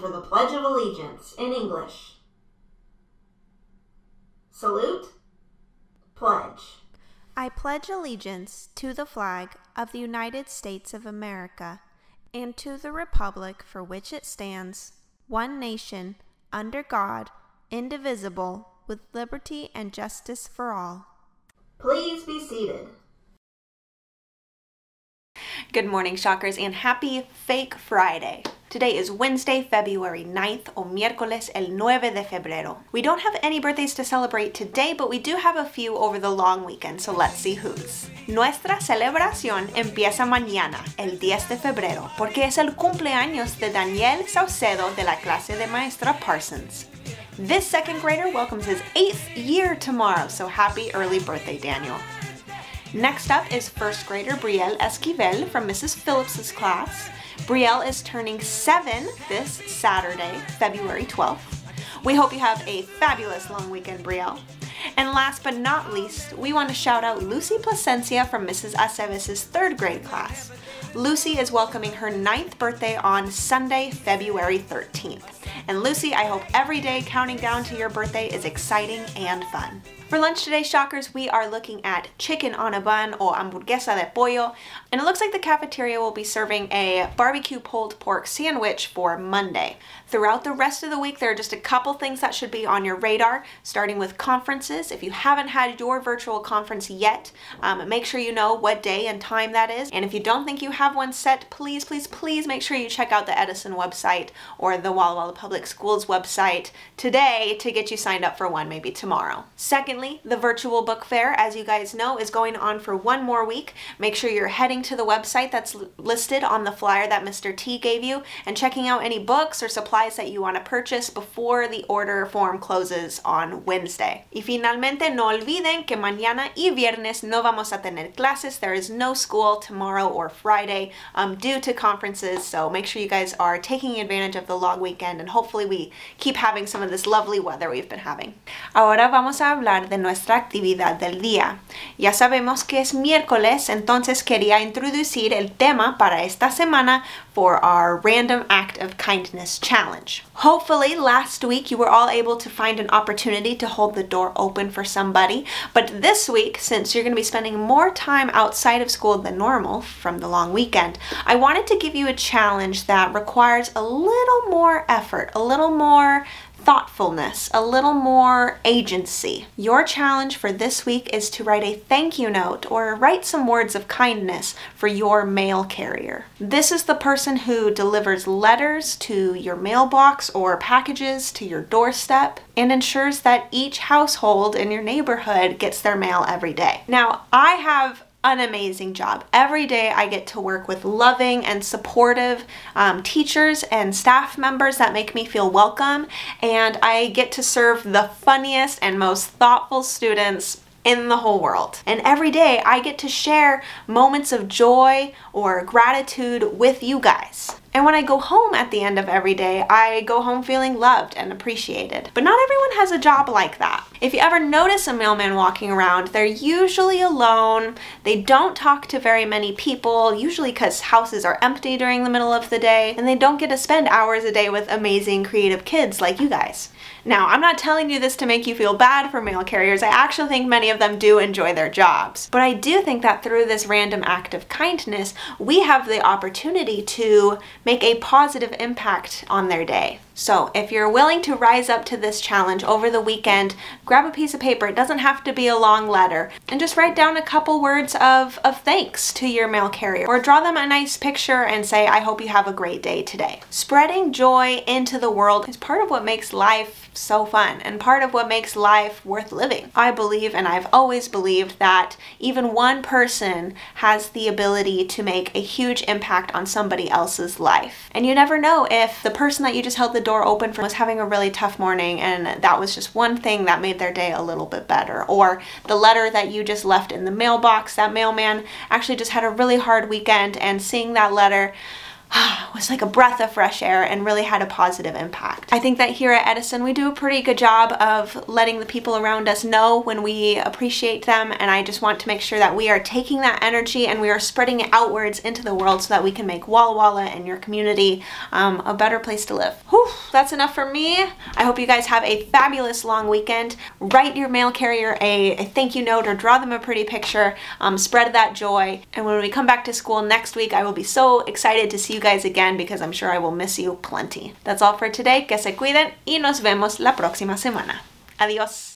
for the Pledge of Allegiance in English. Salute. Pledge. I pledge allegiance to the flag of the United States of America and to the republic for which it stands, one nation, under God, indivisible, with liberty and justice for all. Please be seated. Good morning, Shockers, and happy Fake Friday. Today is Wednesday, February 9th, o miércoles el 9 de febrero. We don't have any birthdays to celebrate today, but we do have a few over the long weekend, so let's see whose. Nuestra celebración empieza mañana, el 10 de febrero, porque es el cumpleaños de Daniel Saucedo de la clase de Maestra Parsons. This second grader welcomes his 8th year tomorrow, so happy early birthday, Daniel. Next up is first grader Brielle Esquivel from Mrs. Phillips's class. Brielle is turning 7 this Saturday, February 12th. We hope you have a fabulous long weekend, Brielle. And last but not least, we want to shout out Lucy Placencia from Mrs. Aceves' 3rd grade class. Lucy is welcoming her 9th birthday on Sunday, February 13th. And Lucy, I hope every day counting down to your birthday is exciting and fun. For lunch today, Shockers, we are looking at chicken on a bun or hamburguesa de pollo, and it looks like the cafeteria will be serving a barbecue pulled pork sandwich for Monday. Throughout the rest of the week, there are just a couple things that should be on your radar, starting with conferences. If you haven't had your virtual conference yet, make sure you know what day and time that is. And if you don't think you have one set, please, please, please make sure you check out the Edison website or the Walla Walla Public Schools website today to get you signed up for one, maybe tomorrow. Secondly, the virtual book fair, as you guys know, is going on for one more week. Make sure you're heading to the website that's listed on the flyer that Mr. T gave you and checking out any books or supplies that you want to purchase before the order form closes on Wednesday. Y finalmente, no olviden que mañana y viernes no vamos a tener clases. There is no school tomorrow or Friday due to conferences, so make sure you guys are taking advantage of the long weekend and hopefully we keep having some of this lovely weather we've been having. Ahora vamos a hablar de nuestra actividad del día. Ya sabemos que es miércoles, entonces quería introducir el tema para esta semana for our Random Act of Kindness Challenge. Hopefully last week you were all able to find an opportunity to hold the door open for somebody, but this week, since you're going to be spending more time outside of school than normal from the long weekend, I wanted to give you a challenge that requires a little more effort, a little more thoughtfulness, a little more agency. Your challenge for this week is to write a thank you note or write some words of kindness for your mail carrier. This is the person who delivers letters to your mailbox or packages to your doorstep and ensures that each household in your neighborhood gets their mail every day. Now, I have an amazing job. Every day I get to work with loving and supportive teachers and staff members that make me feel welcome, and I get to serve the funniest and most thoughtful students in the whole world. And every day I get to share moments of joy or gratitude with you guys. And when I go home at the end of every day, I go home feeling loved and appreciated. But not everyone has a job like that. If you ever notice a mailman walking around, they're usually alone. They don't talk to very many people, usually because houses are empty during the middle of the day, and they don't get to spend hours a day with amazing creative kids like you guys. Now, I'm not telling you this to make you feel bad for mail carriers. I actually think many of them do enjoy their jobs. But I do think that through this random act of kindness, we have the opportunity to make a positive impact on their day. So if you're willing to rise up to this challenge over the weekend, grab a piece of paper. It doesn't have to be a long letter, and just write down a couple words of thanks to your mail carrier, or draw them a nice picture and say, I hope you have a great day today. Spreading joy into the world is part of what makes life so fun and part of what makes life worth living. I believe, and I've always believed, that even one person has the ability to make a huge impact on somebody else's life. And you never know if the person that you just held the door open for was having a really tough morning and that was just one thing that made their day a little bit better, or the letter that you just left in the mailbox, that mailman actually just had a really hard weekend, and seeing that letter was like a breath of fresh air and really had a positive impact. I think that here at Edison we do a pretty good job of letting the people around us know when we appreciate them, and I just want to make sure that we are taking that energy and we are spreading it outwards into the world so that we can make Walla Walla and your community a better place to live. Whew, that's enough for me. I hope you guys have a fabulous long weekend. Write your mail carrier a thank you note or draw them a pretty picture. Spread that joy, and when we come back to school next week I will be so excited to see you guys again, because I'm sure I will miss you plenty. That's all for today. Que se cuiden y nos vemos la próxima semana. Adiós.